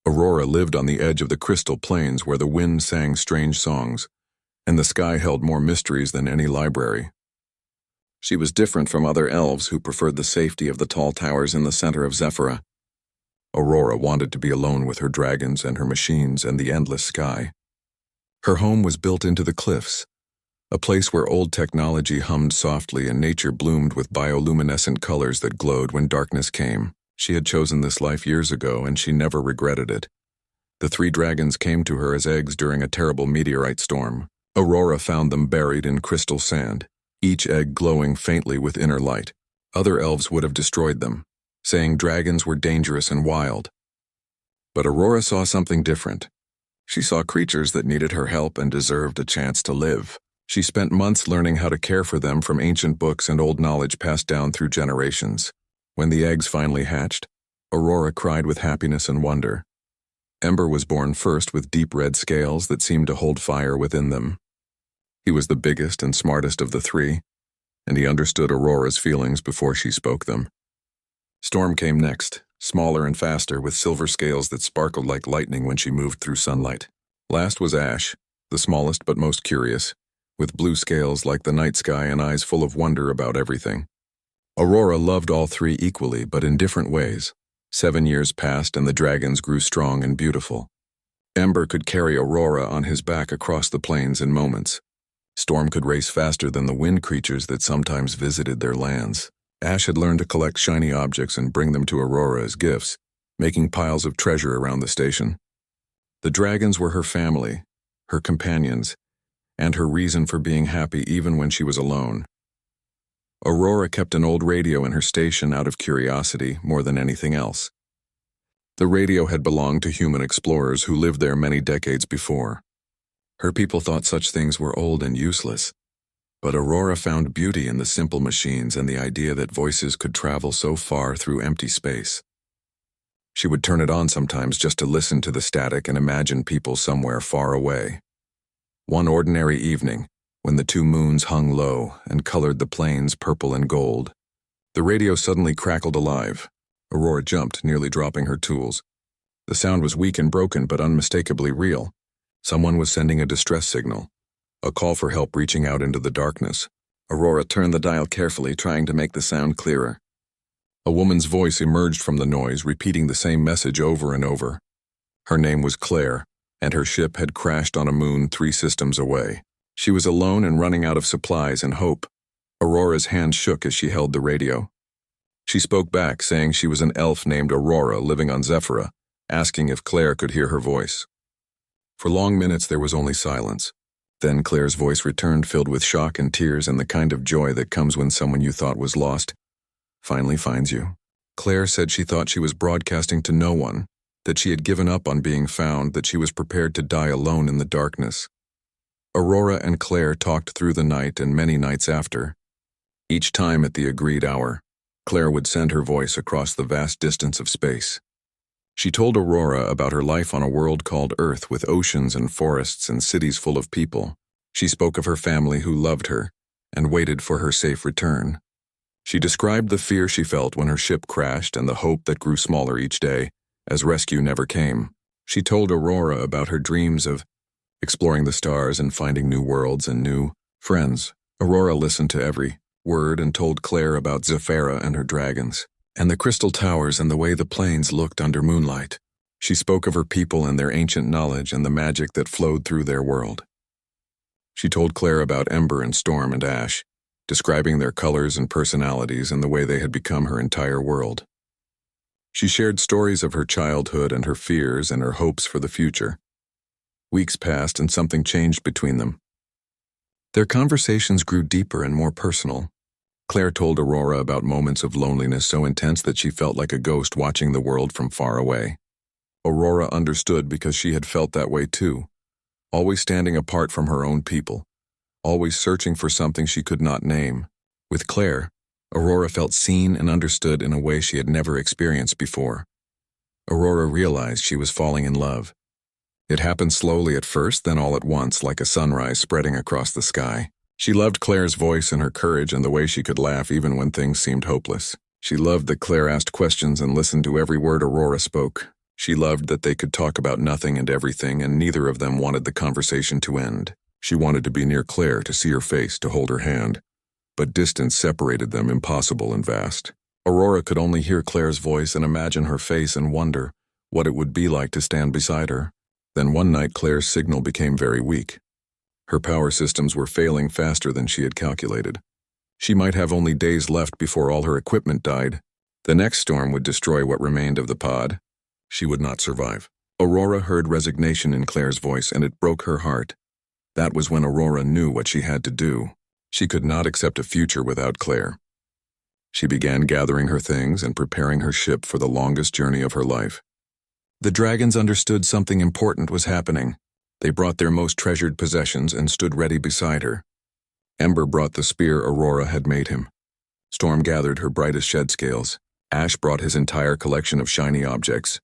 Aurora lived on the edge of the crystal plains where the wind sang strange songs, and the sky held more mysteries than any library. She was different from other elves who preferred the safety of the tall towers in the center of Zephyra. Aurora wanted to be alone with her dragons and her machines and the endless sky. Her home was built into the cliffs, a place where old technology hummed softly and nature bloomed with bioluminescent colors that glowed when darkness came. She had chosen this life years ago, and she never regretted it. The 3 dragons came to her as eggs during a terrible meteorite storm. Aurora found them buried in crystal sand, each egg glowing faintly with inner light. Other elves would have destroyed them, saying dragons were dangerous and wild. But Aurora saw something different. She saw creatures that needed her help and deserved a chance to live. She spent months learning how to care for them from ancient books and old knowledge passed down through generations. When the eggs finally hatched, Aurora cried with happiness and wonder. Ember was born first with deep red scales that seemed to hold fire within them. He was the biggest and smartest of the 3, and he understood Aurora's feelings before she spoke them. Storm came next, smaller and faster, with silver scales that sparkled like lightning when she moved through sunlight. Last was Ash, the smallest but most curious, with blue scales like the night sky and eyes full of wonder about everything. Aurora loved all 3 equally, but in different ways. 7 years passed and the dragons grew strong and beautiful. Ember could carry Aurora on his back across the plains in moments. Storm could race faster than the wind creatures that sometimes visited their lands. Ash had learned to collect shiny objects and bring them to Aurora as gifts, making piles of treasure around the station. The dragons were her family, her companions, and her reason for being happy even when she was alone. Aurora kept an old radio in her station out of curiosity more than anything else. The radio had belonged to human explorers who lived there many decades before. Her people thought such things were old and useless, but Aurora found beauty in the simple machines and the idea that voices could travel so far through empty space. She would turn it on sometimes just to listen to the static and imagine people somewhere far away. One ordinary evening, when the 2 moons hung low and colored the plains purple and gold, the radio suddenly crackled alive. Aurora jumped, nearly dropping her tools. The sound was weak and broken, but unmistakably real. Someone was sending a distress signal, a call for help reaching out into the darkness. Aurora turned the dial carefully, trying to make the sound clearer. A woman's voice emerged from the noise, repeating the same message over and over. Her name was Claire, and her ship had crashed on a moon 3 systems away. She was alone and running out of supplies and hope. Aurora's hand shook as she held the radio. She spoke back, saying she was an elf named Aurora living on Zephyra, asking if Claire could hear her voice. For long minutes there was only silence. Then Claire's voice returned, filled with shock and tears and the kind of joy that comes when someone you thought was lost finally finds you. Claire said she thought she was broadcasting to no one, that she had given up on being found, that she was prepared to die alone in the darkness. Aurora and Claire talked through the night and many nights after. Each time at the agreed hour, Claire would send her voice across the vast distance of space. She told Aurora about her life on a world called Earth with oceans and forests and cities full of people. She spoke of her family who loved her and waited for her safe return. She described the fear she felt when her ship crashed and the hope that grew smaller each day as rescue never came. She told Aurora about her dreams of exploring the stars and finding new worlds and new friends. Aurora listened to every word and told Claire about Zephyra and her dragons, and the crystal towers and the way the plains looked under moonlight. She spoke of her people and their ancient knowledge and the magic that flowed through their world. She told Claire about Ember and Storm and Ash, describing their colors and personalities and the way they had become her entire world. She shared stories of her childhood and her fears and her hopes for the future. Weeks passed and something changed between them. Their conversations grew deeper and more personal. Claire told Aurora about moments of loneliness so intense that she felt like a ghost watching the world from far away. Aurora understood because she had felt that way too, always standing apart from her own people, always searching for something she could not name. With Claire, Aurora felt seen and understood in a way she had never experienced before. Aurora realized she was falling in love. It happened slowly at first, then all at once, like a sunrise spreading across the sky. She loved Claire's voice and her courage and the way she could laugh even when things seemed hopeless. She loved that Claire asked questions and listened to every word Aurora spoke. She loved that they could talk about nothing and everything, and neither of them wanted the conversation to end. She wanted to be near Claire, to see her face, to hold her hand. But distance separated them, impossible and vast. Aurora could only hear Claire's voice and imagine her face and wonder what it would be like to stand beside her. Then one night Claire's signal became very weak. Her power systems were failing faster than she had calculated. She might have only days left before all her equipment died. The next storm would destroy what remained of the pod. She would not survive. Aurora heard resignation in Claire's voice, and it broke her heart. That was when Aurora knew what she had to do. She could not accept a future without Claire. She began gathering her things and preparing her ship for the longest journey of her life. The dragons understood something important was happening. They brought their most treasured possessions and stood ready beside her. Ember brought the spear Aurora had made him. Storm gathered her brightest shed scales. Ash brought his entire collection of shiny objects.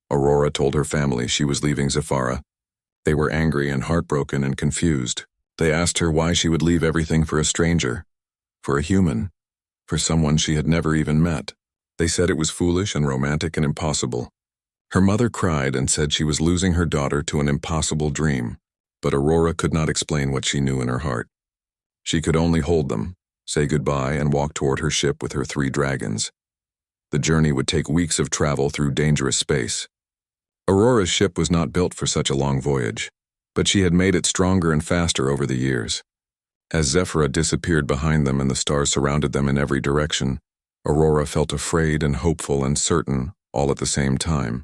Aurora told her family she was leaving Zephyra. They were angry and heartbroken and confused. They asked her why she would leave everything for a stranger, for a human, for someone she had never even met. They said it was foolish and romantic and impossible. Her mother cried and said she was losing her daughter to an impossible dream, but Aurora could not explain what she knew in her heart. She could only hold them, say goodbye, and walk toward her ship with her 3 dragons. The journey would take weeks of travel through dangerous space. Aurora's ship was not built for such a long voyage, but she had made it stronger and faster over the years. As Zephyra disappeared behind them and the stars surrounded them in every direction, Aurora felt afraid and hopeful and certain, all at the same time.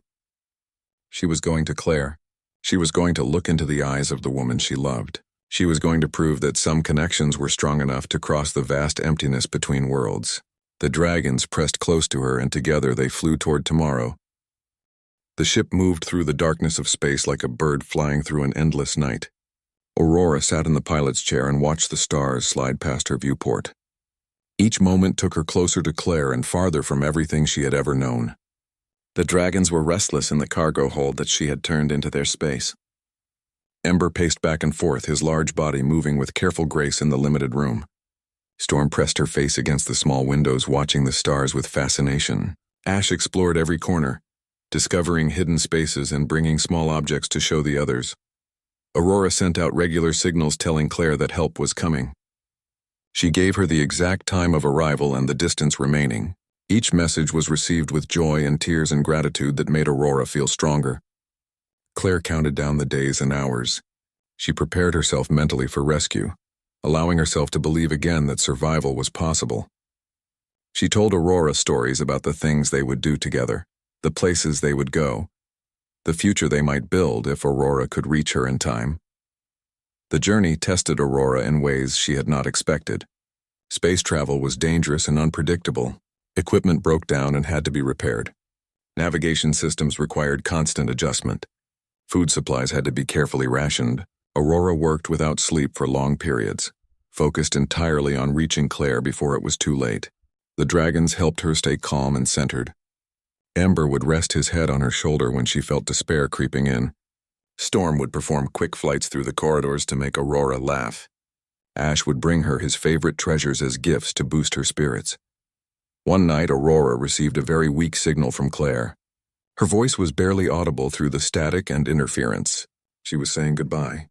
She was going to Claire. She was going to look into the eyes of the woman she loved. She was going to prove that some connections were strong enough to cross the vast emptiness between worlds. The dragons pressed close to her, and together they flew toward tomorrow. The ship moved through the darkness of space like a bird flying through an endless night. Aurora sat in the pilot's chair and watched the stars slide past her viewport. Each moment took her closer to Claire and farther from everything she had ever known. The dragons were restless in the cargo hold that she had turned into their space. Ember paced back and forth, his large body moving with careful grace in the limited room. Storm pressed her face against the small windows, watching the stars with fascination. Ash explored every corner, discovering hidden spaces and bringing small objects to show the others. Aurora sent out regular signals telling Claire that help was coming. She gave her the exact time of arrival and the distance remaining. Each message was received with joy and tears and gratitude that made Aurora feel stronger. Claire counted down the days and hours. She prepared herself mentally for rescue, allowing herself to believe again that survival was possible. She told Aurora stories about the things they would do together, the places they would go, the future they might build if Aurora could reach her in time. The journey tested Aurora in ways she had not expected. Space travel was dangerous and unpredictable. Equipment broke down and had to be repaired. Navigation systems required constant adjustment. Food supplies had to be carefully rationed. Aurora worked without sleep for long periods, focused entirely on reaching Claire before it was too late. The dragons helped her stay calm and centered. Ember would rest his head on her shoulder when she felt despair creeping in. Storm would perform quick flights through the corridors to make Aurora laugh. Ash would bring her his favorite treasures as gifts to boost her spirits. One night, Aurora received a very weak signal from Claire. Her voice was barely audible through the static and interference. She was saying goodbye.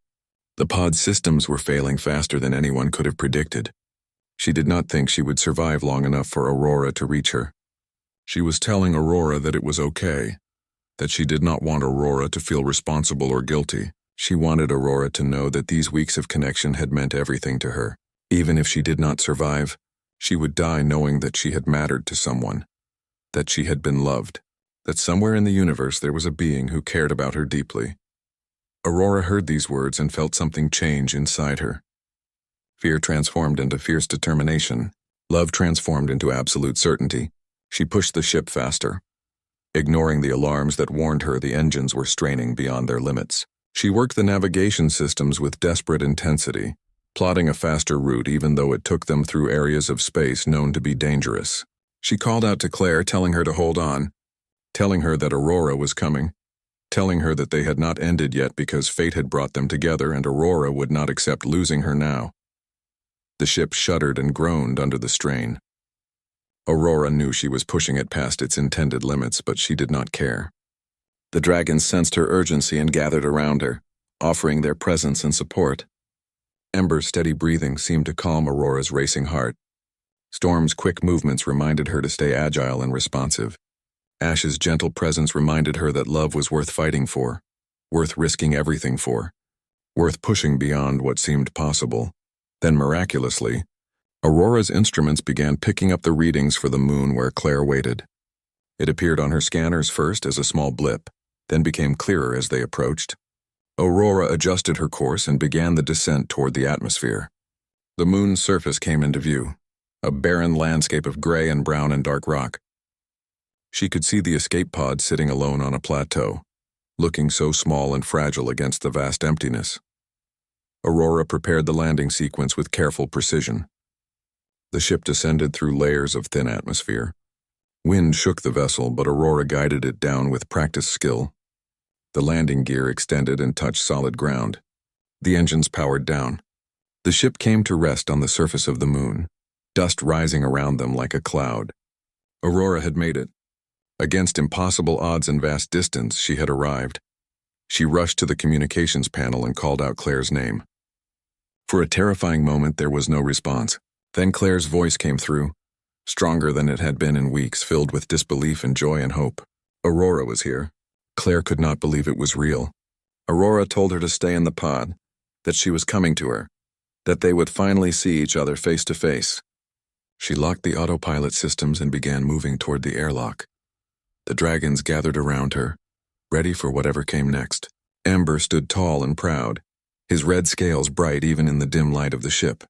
The pod systems were failing faster than anyone could have predicted. She did not think she would survive long enough for Aurora to reach her. She was telling Aurora that it was okay, that she did not want Aurora to feel responsible or guilty. She wanted Aurora to know that these weeks of connection had meant everything to her. Even if she did not survive, she would die knowing that she had mattered to someone, that she had been loved, that somewhere in the universe there was a being who cared about her deeply. Aurora heard these words and felt something change inside her. Fear transformed into fierce determination. Love transformed into absolute certainty. She pushed the ship faster, ignoring the alarms that warned her the engines were straining beyond their limits. She worked the navigation systems with desperate intensity, plotting a faster route even though it took them through areas of space known to be dangerous. She called out to Claire, telling her to hold on, telling her that Aurora was coming, telling her that they had not ended yet because fate had brought them together and Aurora would not accept losing her now. The ship shuddered and groaned under the strain. Aurora knew she was pushing it past its intended limits, but she did not care. The dragons sensed her urgency and gathered around her, offering their presence and support. Ember's steady breathing seemed to calm Aurora's racing heart. Storm's quick movements reminded her to stay agile and responsive. Ash's gentle presence reminded her that love was worth fighting for, worth risking everything for, worth pushing beyond what seemed possible. Then miraculously, Aurora's instruments began picking up the readings for the moon where Claire waited. It appeared on her scanners first as a small blip, then became clearer as they approached. Aurora adjusted her course and began the descent toward the atmosphere. The moon's surface came into view, a barren landscape of gray and brown and dark rock. She could see the escape pod sitting alone on a plateau, looking so small and fragile against the vast emptiness. Aurora prepared the landing sequence with careful precision. The ship descended through layers of thin atmosphere. Wind shook the vessel, but Aurora guided it down with practiced skill. The landing gear extended and touched solid ground. The engines powered down. The ship came to rest on the surface of the moon, dust rising around them like a cloud. Aurora had made it. Against impossible odds and vast distance, she had arrived. She rushed to the communications panel and called out Claire's name. For a terrifying moment, there was no response. Then Claire's voice came through, stronger than it had been in weeks, filled with disbelief and joy and hope. Aurora was here. Claire could not believe it was real. Aurora told her to stay in the pod, that she was coming to her, that they would finally see each other face to face. She locked the autopilot systems and began moving toward the airlock. The dragons gathered around her, ready for whatever came next. Ember stood tall and proud, his red scales bright even in the dim light of the ship.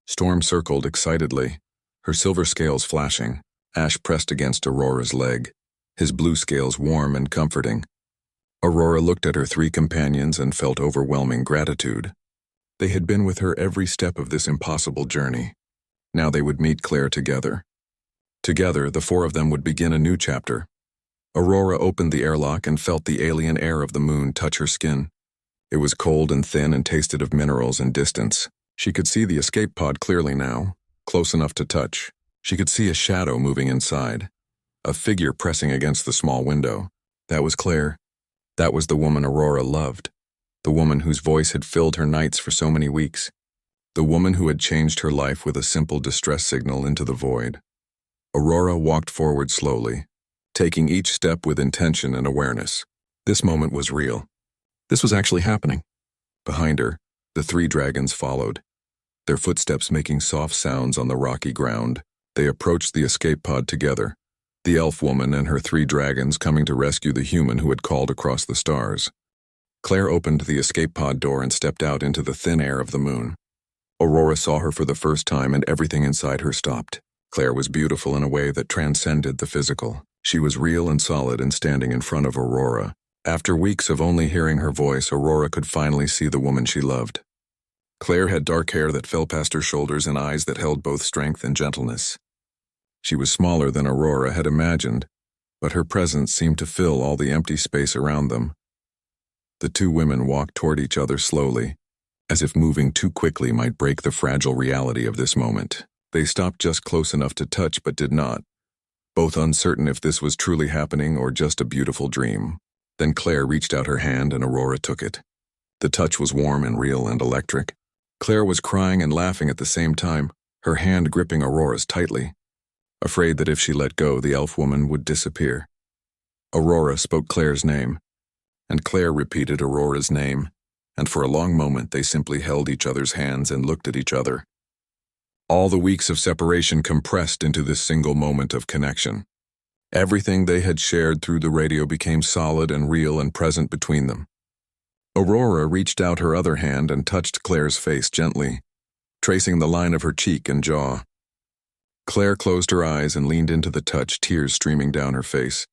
Storm circled excitedly, her silver scales flashing. Ash pressed against Aurora's leg, his blue scales warm and comforting. Aurora looked at her three companions and felt overwhelming gratitude. They had been with her every step of this impossible journey. Now they would meet Claire together. Together, the four of them would begin a new chapter. Aurora opened the airlock and felt the alien air of the moon touch her skin. It was cold and thin and tasted of minerals and distance. She could see the escape pod clearly now, close enough to touch. She could see a shadow moving inside, a figure pressing against the small window. That was Claire. That was the woman Aurora loved, the woman whose voice had filled her nights for so many weeks, the woman who had changed her life with a simple distress signal into the void. Aurora walked forward slowly, taking each step with intention and awareness. This moment was real. This was actually happening. Behind her, the three dragons followed, their footsteps making soft sounds on the rocky ground. They approached the escape pod together, the elf woman and her three dragons coming to rescue the human who had called across the stars. Claire opened the escape pod door and stepped out into the thin air of the moon. Aurora saw her for the first time and everything inside her stopped. Claire was beautiful in a way that transcended the physical. She was real and solid and standing in front of Aurora. After weeks of only hearing her voice, Aurora could finally see the woman she loved. Claire had dark hair that fell past her shoulders and eyes that held both strength and gentleness. She was smaller than Aurora had imagined, but her presence seemed to fill all the empty space around them. The two women walked toward each other slowly, as if moving too quickly might break the fragile reality of this moment. They stopped just close enough to touch but did not, both uncertain if this was truly happening or just a beautiful dream. Then Claire reached out her hand and Aurora took it. The touch was warm and real and electric. Claire was crying and laughing at the same time, her hand gripping Aurora's tightly, afraid that if she let go, the elf woman would disappear. Aurora spoke Claire's name, and Claire repeated Aurora's name, and for a long moment they simply held each other's hands and looked at each other. All the weeks of separation compressed into this single moment of connection. Everything they had shared through the radio became solid and real and present between them. Aurora reached out her other hand and touched Claire's face gently, tracing the line of her cheek and jaw. Claire closed her eyes and leaned into the touch, tears streaming down her face.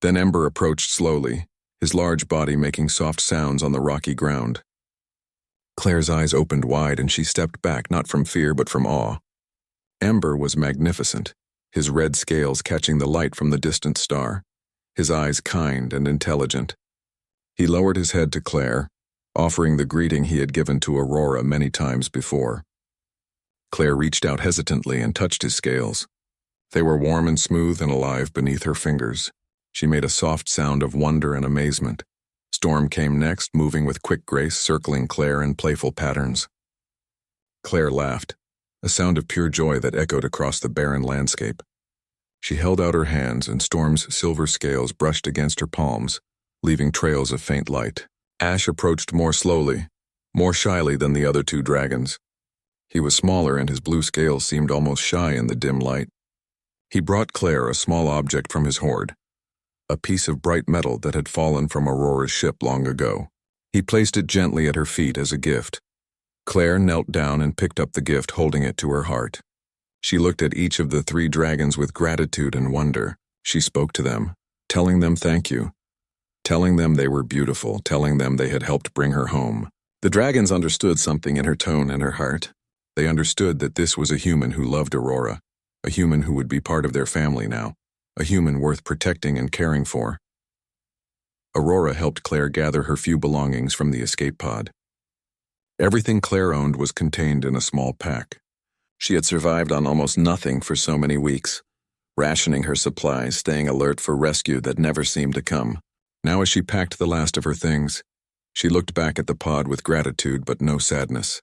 Then Ember approached slowly, his large body making soft sounds on the rocky ground. Claire's eyes opened wide and she stepped back, not from fear but from awe. Ember was magnificent, his red scales catching the light from the distant star, his eyes kind and intelligent. He lowered his head to Claire, offering the greeting he had given to Aurora many times before. Claire reached out hesitantly and touched his scales. They were warm and smooth and alive beneath her fingers. She made a soft sound of wonder and amazement. Storm came next, moving with quick grace, circling Claire in playful patterns. Claire laughed, a sound of pure joy that echoed across the barren landscape. She held out her hands, and Storm's silver scales brushed against her palms, leaving trails of faint light. Ash approached more slowly, more shyly than the other two dragons. He was smaller, and his blue scales seemed almost shy in the dim light. He brought Claire a small object from his hoard, a piece of bright metal that had fallen from Aurora's ship long ago. He placed it gently at her feet as a gift. Claire knelt down and picked up the gift, holding it to her heart. She looked at each of the three dragons with gratitude and wonder. She spoke to them, telling them thank you, telling them they were beautiful, telling them they had helped bring her home. The dragons understood something in her tone and her heart. They understood that this was a human who loved Aurora, a human who would be part of their family now, a human worth protecting and caring for. Aurora helped Claire gather her few belongings from the escape pod. Everything Claire owned was contained in a small pack. She had survived on almost nothing for so many weeks, rationing her supplies, staying alert for rescue that never seemed to come. Now, as she packed the last of her things, she looked back at the pod with gratitude but no sadness.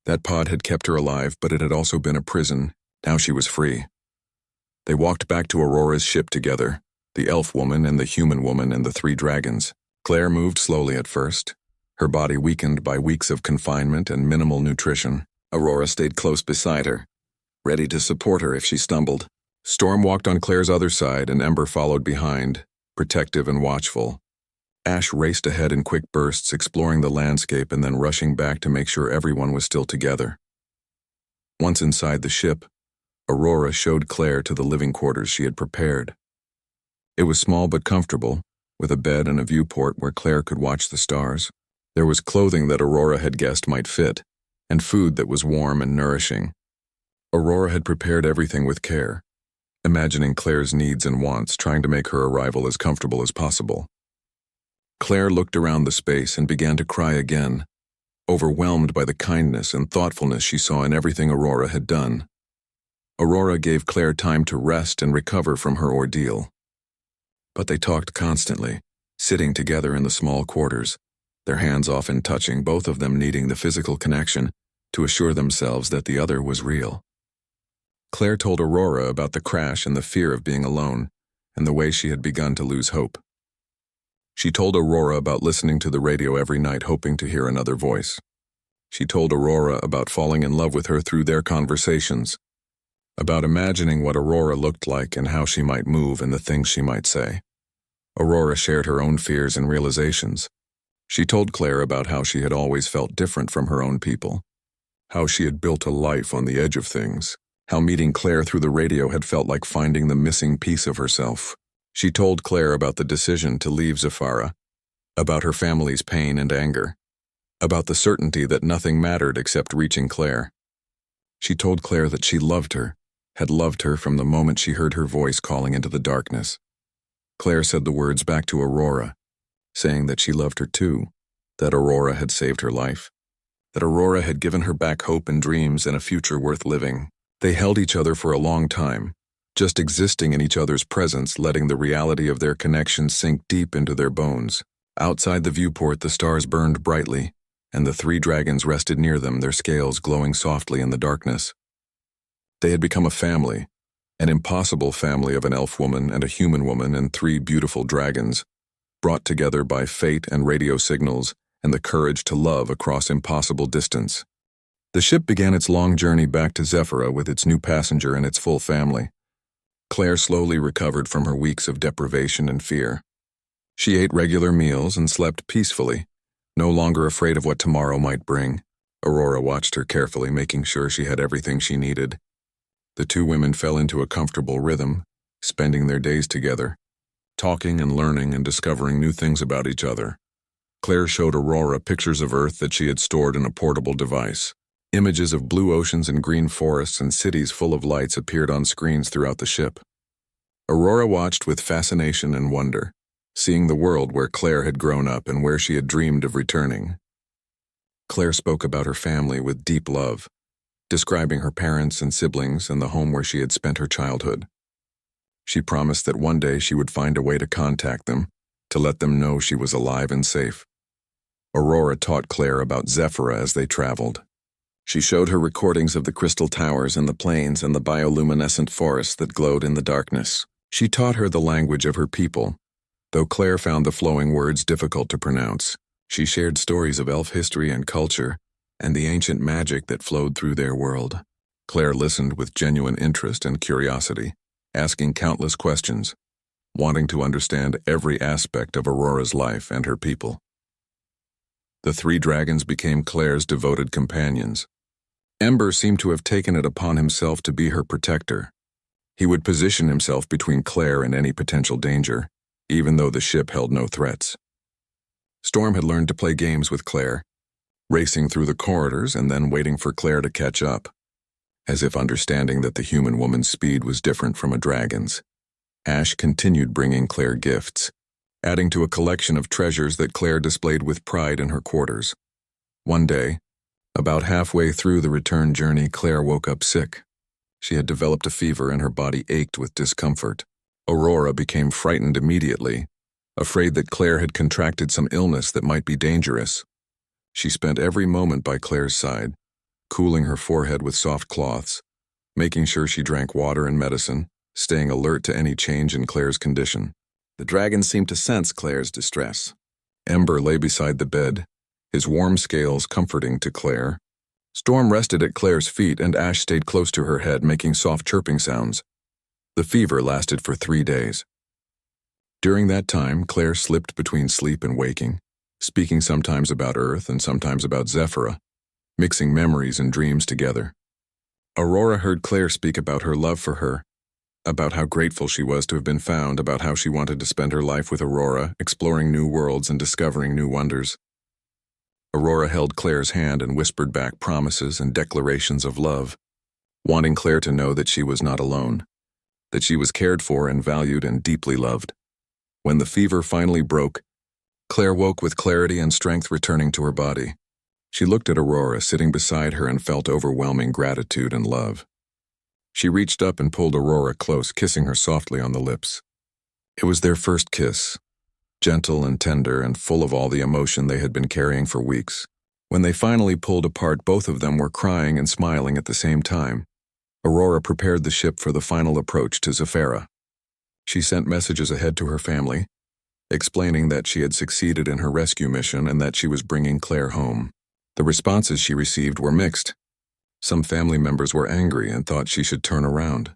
That pod had kept her alive, but it had also been a prison. Now she was free. They walked back to Aurora's ship together, the elf woman and the human woman and the three dragons. Claire moved slowly at first, her body weakened by weeks of confinement and minimal nutrition. Aurora stayed close beside her, ready to support her if she stumbled. Storm walked on Claire's other side, and Ember followed behind, protective and watchful. Ash raced ahead in quick bursts, exploring the landscape and then rushing back to make sure everyone was still together. Once inside the ship, Aurora showed Claire to the living quarters she had prepared. It was small but comfortable, with a bed and a viewport where Claire could watch the stars. There was clothing that Aurora had guessed might fit, and food that was warm and nourishing. Aurora had prepared everything with care, imagining Claire's needs and wants, trying to make her arrival as comfortable as possible. Claire looked around the space and began to cry again, overwhelmed by the kindness and thoughtfulness she saw in everything Aurora had done. Aurora gave Claire time to rest and recover from her ordeal. But they talked constantly, sitting together in the small quarters, their hands often touching, both of them needing the physical connection to assure themselves that the other was real. Claire told Aurora about the crash and the fear of being alone, and the way she had begun to lose hope. She told Aurora about listening to the radio every night, hoping to hear another voice. She told Aurora about falling in love with her through their conversations, about imagining what Aurora looked like and how she might move and the things she might say. Aurora shared her own fears and realizations. She told Claire about how she had always felt different from her own people, how she had built a life on the edge of things, how meeting Claire through the radio had felt like finding the missing piece of herself. She told Claire about the decision to leave Zafara, about her family's pain and anger, about the certainty that nothing mattered except reaching Claire. She told Claire that she loved her, had loved her from the moment she heard her voice calling into the darkness. Claire said the words back to Aurora, saying that she loved her too, that Aurora had saved her life, that Aurora had given her back hope and dreams and a future worth living. They held each other for a long time, just existing in each other's presence, letting the reality of their connection sink deep into their bones. Outside the viewport, the stars burned brightly, and the three dragons rested near them, their scales glowing softly in the darkness. They had become a family, an impossible family of an elf woman and a human woman and three beautiful dragons, brought together by fate and radio signals and the courage to love across impossible distance. The ship began its long journey back to Zafara with its new passenger and its full family. Claire slowly recovered from her weeks of deprivation and fear. She ate regular meals and slept peacefully, no longer afraid of what tomorrow might bring. Aurora watched her carefully, making sure she had everything she needed. The two women fell into a comfortable rhythm, spending their days together, talking and learning and discovering new things about each other. Claire showed Aurora pictures of Earth that she had stored in a portable device. Images of blue oceans and green forests and cities full of lights appeared on screens throughout the ship. Aurora watched with fascination and wonder, seeing the world where Claire had grown up and where she had dreamed of returning. Claire spoke about her family with deep love, describing her parents and siblings and the home where she had spent her childhood. She promised that one day she would find a way to contact them, to let them know she was alive and safe. Aurora taught Claire about Zephyra as they traveled. She showed her recordings of the crystal towers and the plains and the bioluminescent forests that glowed in the darkness. She taught her the language of her people, though Claire found the flowing words difficult to pronounce. She shared stories of elf history and culture, and the ancient magic that flowed through their world. Claire listened with genuine interest and curiosity, asking countless questions, wanting to understand every aspect of Aurora's life and her people. The three dragons became Claire's devoted companions. Ember seemed to have taken it upon himself to be her protector. He would position himself between Claire and any potential danger, even though the ship held no threats. Storm had learned to play games with Claire, racing through the corridors and then waiting for Claire to catch up, as if understanding that the human woman's speed was different from a dragon's. Ash continued bringing Claire gifts, adding to a collection of treasures that Claire displayed with pride in her quarters. One day, about halfway through the return journey, Claire woke up sick. She had developed a fever and her body ached with discomfort. Aurora became frightened immediately, afraid that Claire had contracted some illness that might be dangerous. She spent every moment by Claire's side, cooling her forehead with soft cloths, making sure she drank water and medicine, staying alert to any change in Claire's condition. The dragon seemed to sense Claire's distress. Ember lay beside the bed, his warm scales comforting to Claire. Storm rested at Claire's feet and Ash stayed close to her head, making soft chirping sounds. The fever lasted for 3 days. During that time, Claire slipped between sleep and waking, speaking sometimes about Earth and sometimes about Zephyra, mixing memories and dreams together. Aurora heard Claire speak about her love for her, about how grateful she was to have been found, about how she wanted to spend her life with Aurora, exploring new worlds and discovering new wonders. Aurora held Claire's hand and whispered back promises and declarations of love, wanting Claire to know that she was not alone, that she was cared for and valued and deeply loved. When the fever finally broke, Claire woke with clarity and strength returning to her body. She looked at Aurora sitting beside her and felt overwhelming gratitude and love. She reached up and pulled Aurora close, kissing her softly on the lips. It was their first kiss, gentle and tender and full of all the emotion they had been carrying for weeks. When they finally pulled apart, both of them were crying and smiling at the same time. Aurora prepared the ship for the final approach to Zephyra. She sent messages ahead to her family, explaining that she had succeeded in her rescue mission and that she was bringing Claire home. The responses she received were mixed. Some family members were angry and thought she should turn around.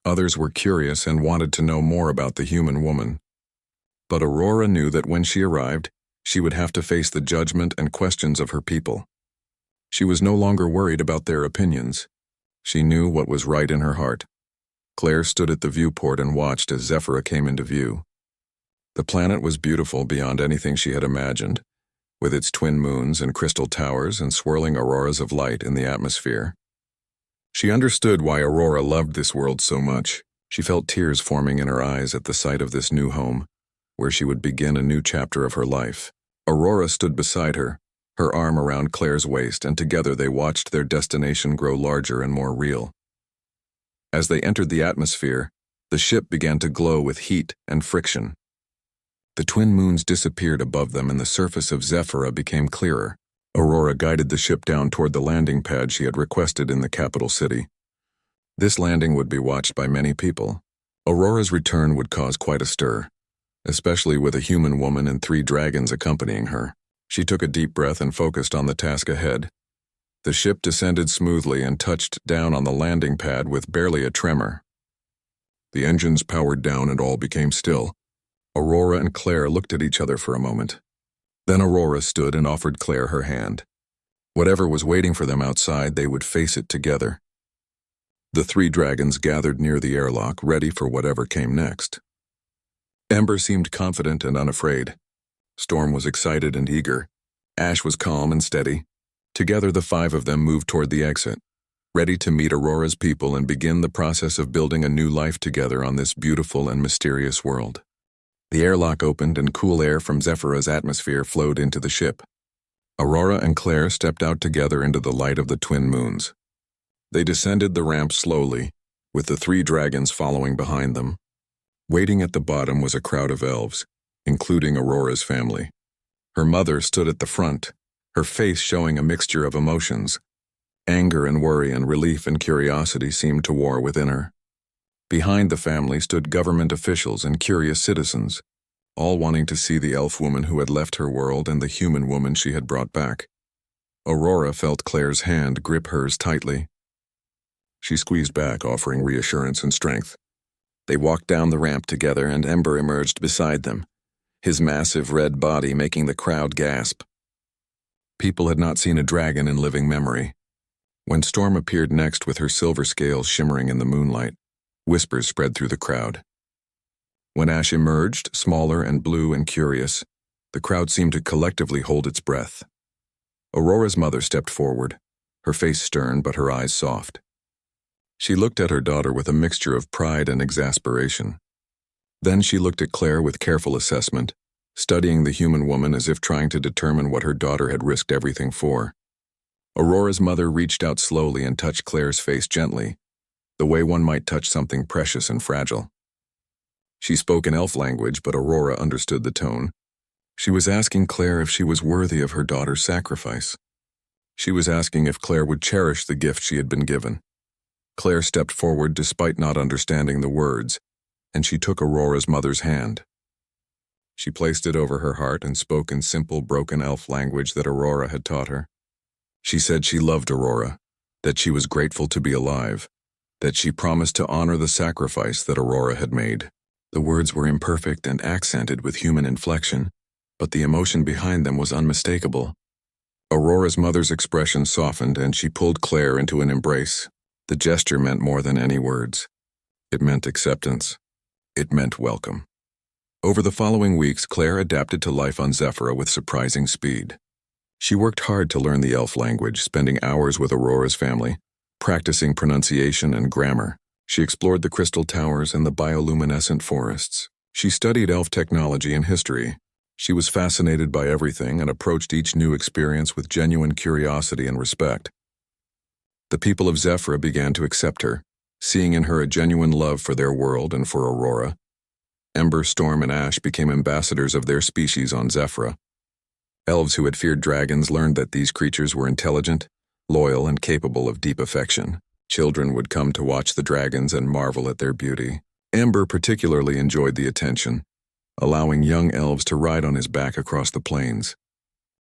Others were curious and wanted to know more about the human woman. But Aurora knew that when she arrived, she would have to face the judgment and questions of her people. She was no longer worried about their opinions. She knew what was right in her heart. Claire stood at the viewport and watched as Zephyra came into view. The planet was beautiful beyond anything she had imagined, with its twin moons and crystal towers and swirling auroras of light in the atmosphere. She understood why Aurora loved this world so much. She felt tears forming in her eyes at the sight of this new home, where she would begin a new chapter of her life. Aurora stood beside her, her arm around Claire's waist, and together they watched their destination grow larger and more real. As they entered the atmosphere, the ship began to glow with heat and friction. The twin moons disappeared above them and the surface of Zephyra became clearer. Aurora guided the ship down toward the landing pad she had requested in the capital city. This landing would be watched by many people. Aurora's return would cause quite a stir, especially with a human woman and 3 dragons accompanying her. She took a deep breath and focused on the task ahead. The ship descended smoothly and touched down on the landing pad with barely a tremor. The engines powered down and all became still. Aurora and Claire looked at each other for a moment. Then Aurora stood and offered Claire her hand. Whatever was waiting for them outside, they would face it together. The 3 dragons gathered near the airlock, ready for whatever came next. Ember seemed confident and unafraid. Storm was excited and eager. Ash was calm and steady. Together, the 5 of them moved toward the exit, ready to meet Aurora's people and begin the process of building a new life together on this beautiful and mysterious world. The airlock opened and cool air from Zephyra's atmosphere flowed into the ship. Aurora and Claire stepped out together into the light of the twin moons. They descended the ramp slowly, with the 3 dragons following behind them. Waiting at the bottom was a crowd of elves, including Aurora's family. Her mother stood at the front, her face showing a mixture of emotions. Anger and worry and relief and curiosity seemed to war within her. Behind the family stood government officials and curious citizens, all wanting to see the elf woman who had left her world and the human woman she had brought back. Aurora felt Claire's hand grip hers tightly. She squeezed back, offering reassurance and strength. They walked down the ramp together, and Ember emerged beside them, his massive red body making the crowd gasp. People had not seen a dragon in living memory. When Storm appeared next with her silver scales shimmering in the moonlight, whispers spread through the crowd. When Ash emerged, smaller and blue and curious, the crowd seemed to collectively hold its breath. Aurora's mother stepped forward, her face stern but her eyes soft. She looked at her daughter with a mixture of pride and exasperation. Then she looked at Claire with careful assessment, studying the human woman as if trying to determine what her daughter had risked everything for. Aurora's mother reached out slowly and touched Claire's face gently, the way one might touch something precious and fragile. She spoke in elf language, but Aurora understood the tone. She was asking Claire if she was worthy of her daughter's sacrifice. She was asking if Claire would cherish the gift she had been given. Claire stepped forward despite not understanding the words, and she took Aurora's mother's hand. She placed it over her heart and spoke in simple, broken elf language that Aurora had taught her. She said she loved Aurora, that she was grateful to be alive, that she promised to honor the sacrifice that Aurora had made. The words were imperfect and accented with human inflection, but the emotion behind them was unmistakable. Aurora's mother's expression softened, and she pulled Claire into an embrace. The gesture meant more than any words. It meant acceptance. It meant welcome. Over the following weeks, Claire adapted to life on Zephyra with surprising speed. She worked hard to learn the elf language, spending hours with Aurora's family, practicing pronunciation and grammar. She explored the crystal towers and the bioluminescent forests. She studied elf technology and history. She was fascinated by everything and approached each new experience with genuine curiosity and respect. The people of Zephyra began to accept her, seeing in her a genuine love for their world and for Aurora. Ember, Storm, and Ash became ambassadors of their species on Zephyra. Elves who had feared dragons learned that these creatures were intelligent, loyal, and capable of deep affection. Children would come to watch the dragons and marvel at their beauty. Ember particularly enjoyed the attention, allowing young elves to ride on his back across the plains.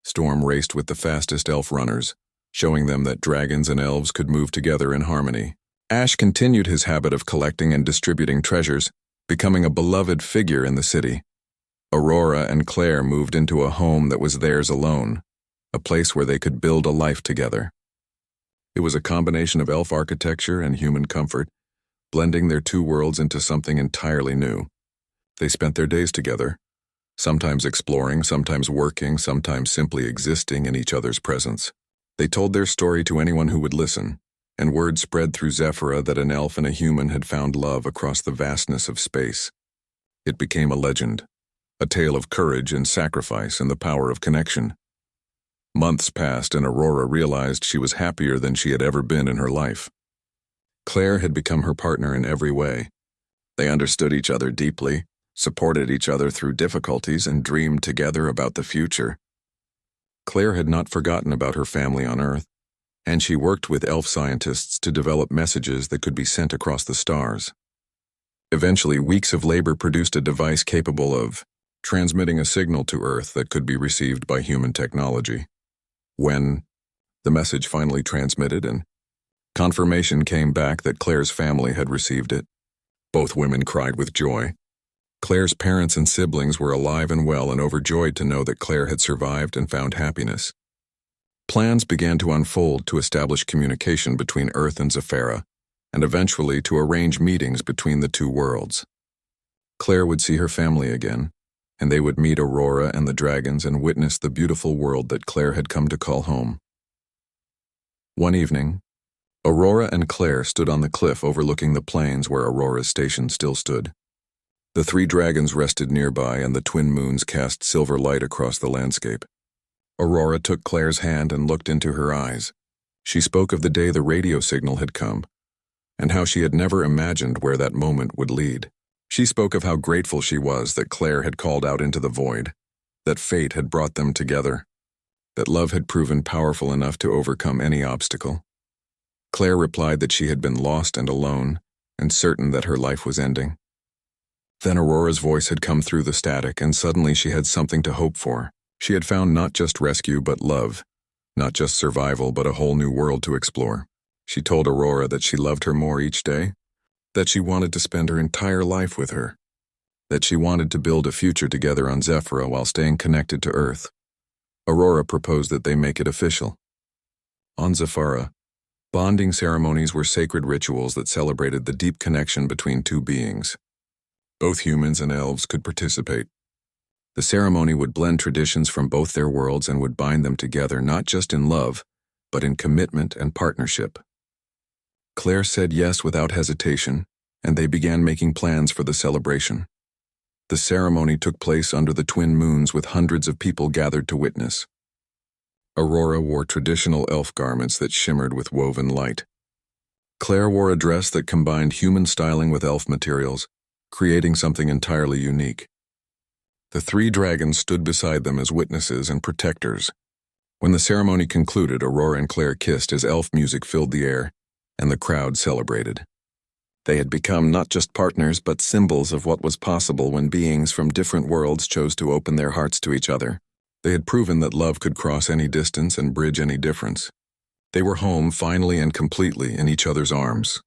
Storm raced with the fastest elf runners, showing them that dragons and elves could move together in harmony. Ash continued his habit of collecting and distributing treasures, becoming a beloved figure in the city. Aurora and Claire moved into a home that was theirs alone, a place where they could build a life together. It was a combination of elf architecture and human comfort, blending their two worlds into something entirely new. They spent their days together, sometimes exploring, sometimes working, sometimes simply existing in each other's presence. They told their story to anyone who would listen, and word spread through Zephyra that an elf and a human had found love across the vastness of space. It became a legend, a tale of courage and sacrifice and the power of connection. Months passed, and Aurora realized she was happier than she had ever been in her life. Claire had become her partner in every way. They understood each other deeply, supported each other through difficulties, and dreamed together about the future. Claire had not forgotten about her family on Earth, and she worked with elf scientists to develop messages that could be sent across the stars. Eventually, weeks of labor produced a device capable of transmitting a signal to Earth that could be received by human technology. When the message finally transmitted and confirmation came back that Claire's family had received it, both women cried with joy. Claire's parents and siblings were alive and well and overjoyed to know that Claire had survived and found happiness. Plans began to unfold to establish communication between Earth and Zephyra, and eventually to arrange meetings between the two worlds. Claire would see her family again, and they would meet Aurora and the dragons and witness the beautiful world that Claire had come to call home. One evening, Aurora and Claire stood on the cliff overlooking the plains where Aurora's station still stood. The three dragons rested nearby, and the twin moons cast silver light across the landscape. Aurora took Claire's hand and looked into her eyes. She spoke of the day the radio signal had come, and how she had never imagined where that moment would lead. She spoke of how grateful she was that Claire had called out into the void, that fate had brought them together, that love had proven powerful enough to overcome any obstacle. Claire replied that she had been lost and alone, and certain that her life was ending. Then Aurora's voice had come through the static, and suddenly she had something to hope for. She had found not just rescue but love, not just survival but a whole new world to explore. She told Aurora that she loved her more each day, that she wanted to spend her entire life with her, that she wanted to build a future together on Zephyra while staying connected to Earth. Aurora proposed that they make it official. On Zephyra, bonding ceremonies were sacred rituals that celebrated the deep connection between two beings. Both humans and elves could participate. The ceremony would blend traditions from both their worlds and would bind them together not just in love, but in commitment and partnership. Claire said yes without hesitation, and they began making plans for the celebration. The ceremony took place under the twin moons with hundreds of people gathered to witness. Aurora wore traditional elf garments that shimmered with woven light. Claire wore a dress that combined human styling with elf materials, creating something entirely unique. The three dragons stood beside them as witnesses and protectors. When the ceremony concluded, Aurora and Claire kissed as elf music filled the air, and the crowd celebrated. They had become not just partners but symbols of what was possible when beings from different worlds chose to open their hearts to each other. They had proven that love could cross any distance and bridge any difference. They were home finally and completely in each other's arms.